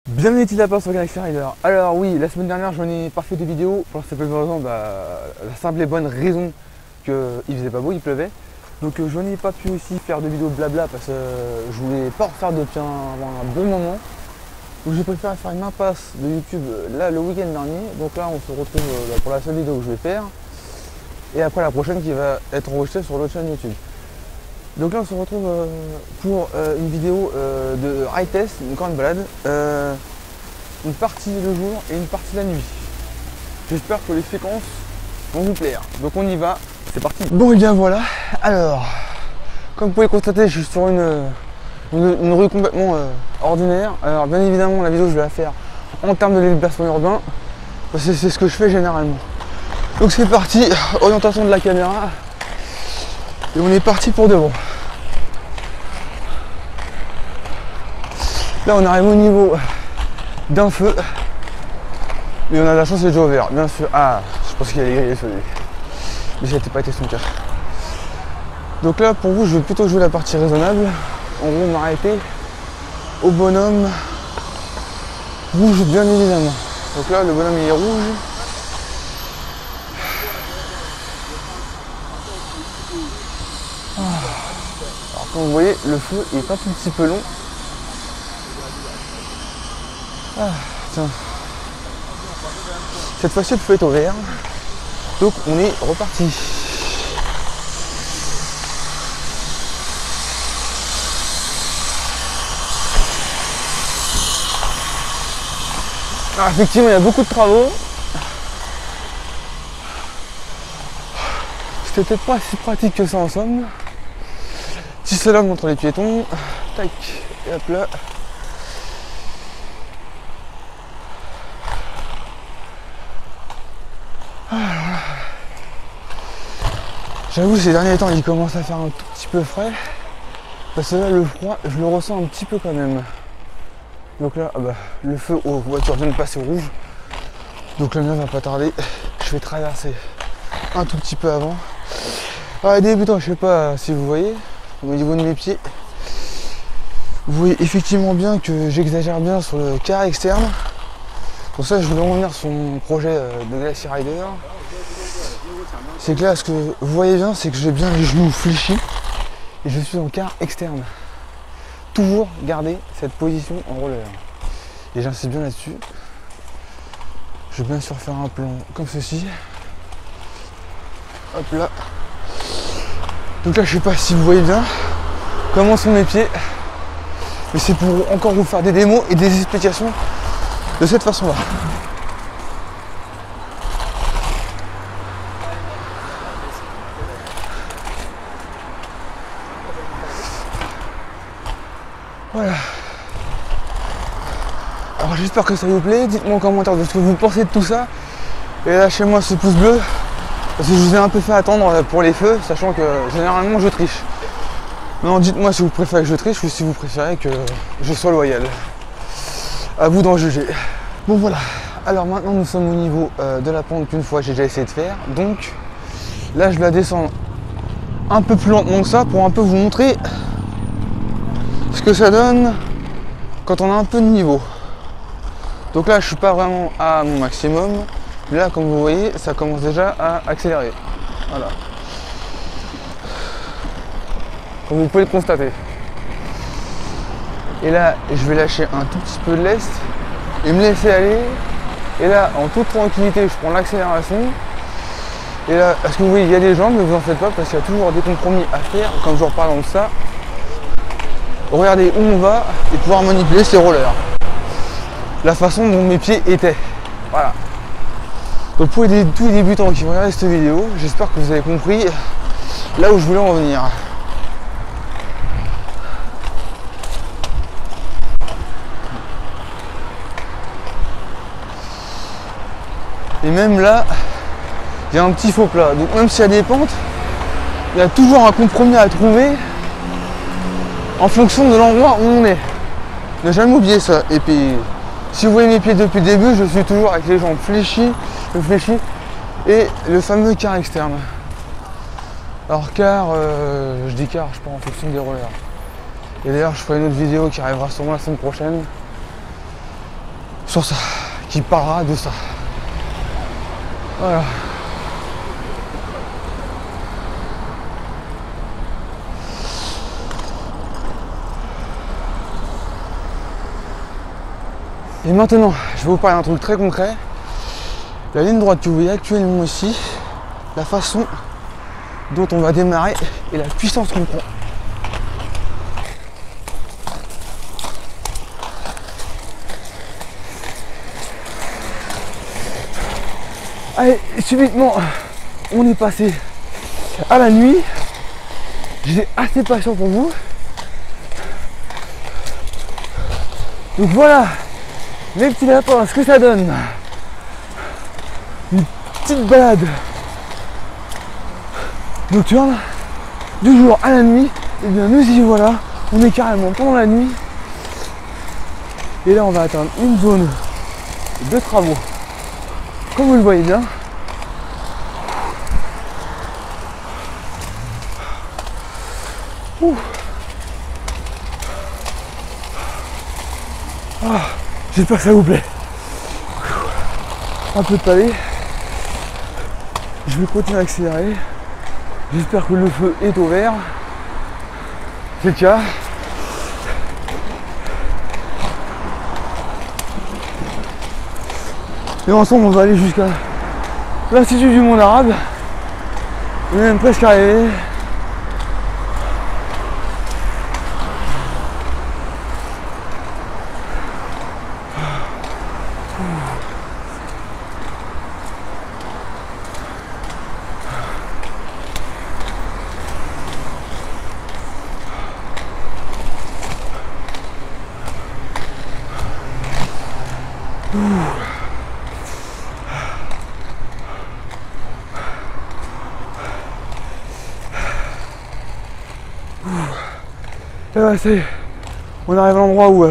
Bienvenue les lapins sur Galaxy Rider. Alors oui, la semaine dernière je n'ai pas fait de vidéo pour la simple raison, la simple et bonne raison qu'il faisait pas beau, il pleuvait. Donc je n'ai pas pu aussi faire de vidéo blabla parce que je voulais pas en faire depuis un bon moment. Donc j'ai préféré faire une impasse de YouTube là le week-end dernier. Donc là on se retrouve pour la seule vidéo que je vais faire. Et après la prochaine qui va être enregistrée sur l'autre chaîne YouTube. Donc là on se retrouve pour une vidéo de ride test, une grande balade, une partie le jour et une partie la nuit. J'espère que les séquences vont vous plaire. Donc on y va, c'est parti. Bon et bien voilà, alors comme vous pouvez constater je suis sur une rue complètement ordinaire. Alors bien évidemment la vidéo je vais la faire en termes de déplacement urbain, parce que c'est ce que je fais généralement. Donc c'est parti, orientation de la caméra. Et on est parti pour de bon. Là on arrive au niveau d'un feu. Mais on a de la chance, c'est déjà ouvert, bien sûr. Ah, je pense qu'il y a les grilles celui. Mais ça n'était pas été son cas. Donc là pour vous je vais plutôt jouer la partie raisonnable. En gros m'arrêter au bonhomme rouge bien évidemment. Donc là le bonhomme il est rouge. Alors comme vous voyez le feu est un tout petit peu long. Ah, tiens. Cette fois-ci le feu est au vert. Donc on est reparti. Ah, effectivement il y a beaucoup de travaux. C'était peut-être pas si pratique que ça en somme. Petit slalom entre les piétons. Tac, et hop là. J'avoue ces derniers temps il commence à faire un tout petit peu frais. Parce que là le froid je le ressens un petit peu quand même. Donc là ah bah, le feu aux voitures vient de passer au rouge. Donc le mien va pas tarder. Je vais traverser un tout petit peu avant. Ah débutant, je sais pas si vous voyez au niveau de mes pieds. Vous voyez effectivement bien que j'exagère bien sur le carré externe. Pour ça je voulais revenir sur mon projet de Galaxy Rider. C'est que là ce que vous voyez bien c'est que j'ai bien les genoux fléchis et je suis en quart externe. Toujours garder cette position en roller. Et j'insiste bien là-dessus. Je vais bien sûr faire un plan comme ceci. Hop là. Donc là je sais pas si vous voyez bien comment sont mes pieds. Mais c'est pour encore vous faire des démos et des explications de cette façon-là. Voilà. Alors j'espère que ça vous plaît. Dites-moi en commentaire de ce que vous pensez de tout ça. Et lâchez-moi ce pouce bleu. Parce que je vous ai un peu fait attendre pour les feux, sachant que généralement je triche. Non, dites-moi si vous préférez que je triche ou si vous préférez que je sois loyal. À vous d'en juger. Bon voilà. Alors maintenant nous sommes au niveau de la pente qu'une fois j'ai déjà essayé de faire. Donc là je la descends un peu plus lentement que ça pour un peu vous montrer ce que ça donne quand on a un peu de niveau. Donc là je suis pas vraiment à mon maximum. Mais là comme vous voyez ça commence déjà à accélérer. Voilà. Comme vous pouvez le constater. Et là je vais lâcher un tout petit peu de lest et me laisser aller. Et là en toute tranquillité je prends l'accélération. Et là, est-ce que vous voyez il y a des jambes, ne vous en faites pas parce qu'il y a toujours des compromis à faire comme je reparle de ça. Regardez où on va et pouvoir manipuler ces rollers. La façon dont mes pieds étaient. Voilà. Donc pour tous les débutants qui vont regarder cette vidéo, j'espère que vous avez compris là où je voulais en venir. Et même là, il y a un petit faux plat. Donc même s'il y a des pentes, il y a toujours un compromis à trouver en fonction de l'endroit où on est. Ne jamais oublier ça. Et puis, si vous voyez mes pieds depuis le début, je suis toujours avec les jambes fléchies et le fameux quart externe. Alors quart, je dis quart, je pars en fonction des rollers. Et d'ailleurs, je ferai une autre vidéo qui arrivera sûrement la semaine prochaine sur ça, qui parlera de ça. Voilà. Et maintenant, je vais vous parler d'un truc très concret. La ligne droite que vous voyez actuellement ici, la façon dont on va démarrer et la puissance qu'on prend. Allez, subitement, on est passé à la nuit. J'étais assez patient pour vous. Donc voilà, mes petits lapins, ce que ça donne. Une petite balade nocturne, du jour à la nuit. Et bien nous y voilà, on est carrément pendant la nuit. Et là on va atteindre une zone de travaux. Comme vous le voyez bien. Ah, j'espère que ça vous plaît. Un peu de pavé. Je vais continuer à accélérer. J'espère que le feu est au vert. C'est le cas. Et ensemble on va aller jusqu'à l'Institut du monde arabe. On est même presque arrivé. Et ouais, c'est... On arrive à l'endroit où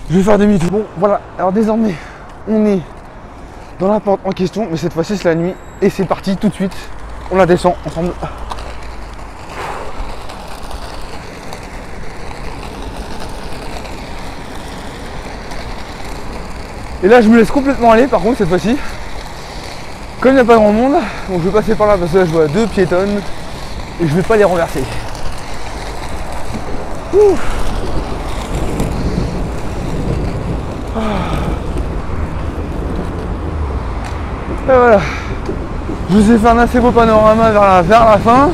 je vais faire demi-tour. Bon, voilà. Alors désormais, on est dans la pente en question, mais cette fois-ci, c'est la nuit. Et c'est parti tout de suite. On la descend ensemble. Et là, je me laisse complètement aller, par contre, cette fois-ci. Comme il n'y a pas grand monde, donc je vais passer par là parce que là, je vois deux piétonnes. Et je vais pas les renverser. Ouh. Et voilà. Je vous ai fait un assez beau panorama vers la fin.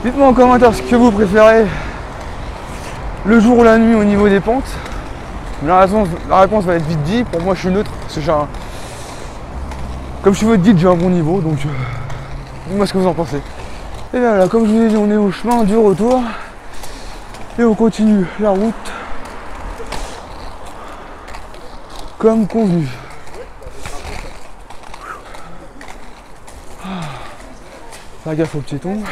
Dites-moi en commentaire ce que vous préférez, le jour ou la nuit au niveau des pentes. La réponse va être vite dit. Pour moi, je suis neutre parce que comme je suis votre guide, j'ai un bon niveau. Donc, dites-moi ce que vous en pensez. Et bien voilà, comme je vous ai dit, on est au chemin du retour. Et on continue la route comme convenu. Faire gaffe aux piétons.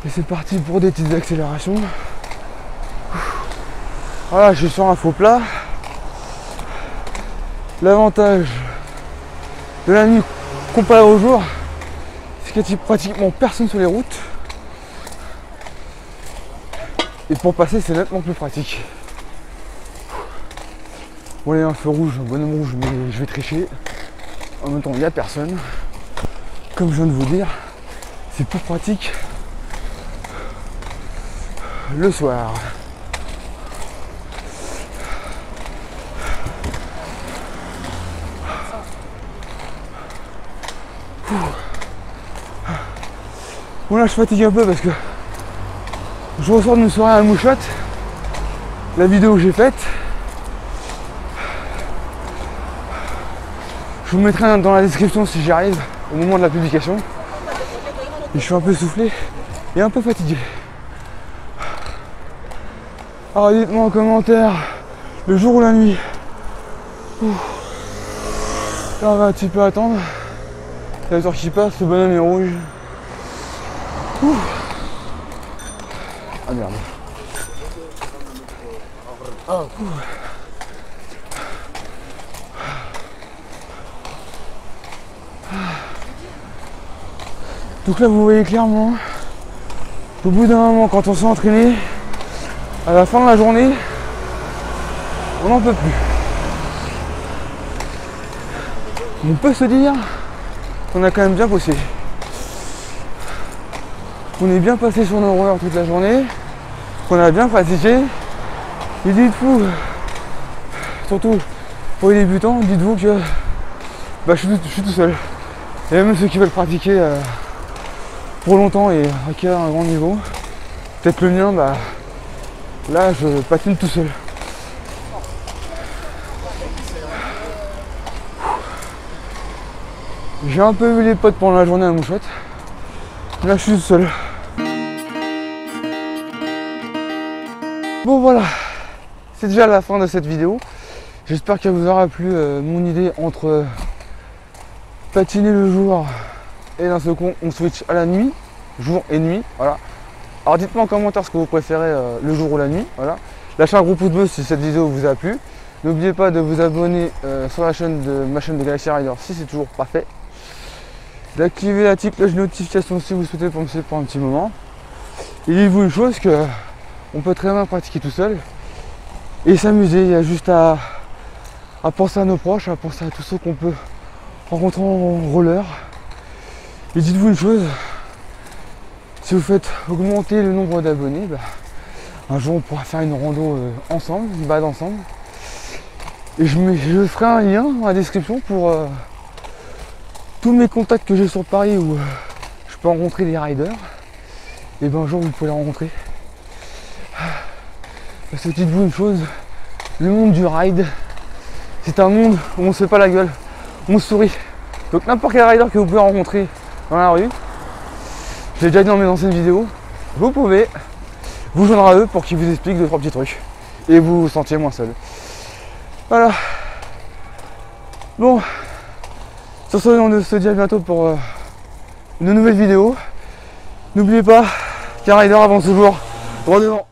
Et c'est parti pour des petites accélérations. Voilà, je suis sur un faux plat. L'avantage de la nuit comparé au jour, c'est qu'il n'y a pratiquement personne sur les routes. Et pour passer, c'est nettement plus pratique. Bon, il y a un feu rouge, un bonhomme rouge, mais je vais tricher. En même temps, il n'y a personne. Comme je viens de vous dire, c'est plus pratique le soir. Bon là je fatigue un peu parce que je ressors d'une soirée à Mouchotte, la vidéo que j'ai faite. Je vous mettrai dans la description si j'y arrive au moment de la publication. Et je suis un peu essoufflé et un peu fatigué. Alors dites-moi en commentaire le jour ou la nuit. Là on va un petit peu attendre. La voiture qui passe, le bonhomme est rouge. Ah merde. Donc là vous voyez clairement, au bout d'un moment quand on s'est entraîné, à la fin de la journée, On n'en peut plus. On peut se dire qu'on a quand même bien bossé. On est bien passé sur nos rollers toute la journée, qu'on a bien pratiqué. Et dites-vous, surtout pour les débutants, dites-vous que je suis tout seul. Et même ceux qui veulent pratiquer pour longtemps et acquérir un grand niveau, peut-être le mien, là je patine tout seul. J'ai un peu vu les potes pendant la journée à Mouchette. Là je suis tout seul. Bon voilà, c'est déjà la fin de cette vidéo. J'espère qu'elle vous aura plu mon idée entre patiner le jour et d'un seul coup on switch à la nuit, jour et nuit, voilà. Alors dites-moi en commentaire ce que vous préférez, le jour ou la nuit, voilà. Lâchez un gros pouce bleu si cette vidéo vous a plu. N'oubliez pas de vous abonner sur la chaîne de ma chaîne de Galaxy Rider si c'est toujours pas fait. D'activer la petite cloche de notification si vous souhaitez pour me suivre pour un petit moment. Et dites-vous une chose, que on peut très bien pratiquer tout seul et s'amuser. Il y a juste à penser à nos proches, à penser à tous ceux qu'on peut rencontrer en roller. Et dites-vous une chose, si vous faites augmenter le nombre d'abonnés, un jour on pourra faire une rando ensemble, une balade ensemble. Et je ferai un lien dans la description pour tous mes contacts que j'ai sur Paris où je peux rencontrer des riders. Et un jour vous pouvez les rencontrer. Parce que dites-vous une chose, le monde du ride, c'est un monde où on se fait pas la gueule, on sourit. Donc n'importe quel rider que vous pouvez rencontrer dans la rue, j'ai déjà dit dans mes anciennes vidéos, vous pouvez vous joindre à eux pour qu'ils vous expliquent 2-3 petits trucs. Et vous vous sentiez moins seul. Voilà. Bon. Sur ce, on se dit à bientôt pour une nouvelle vidéo. N'oubliez pas qu'un rider avance toujours droit devant.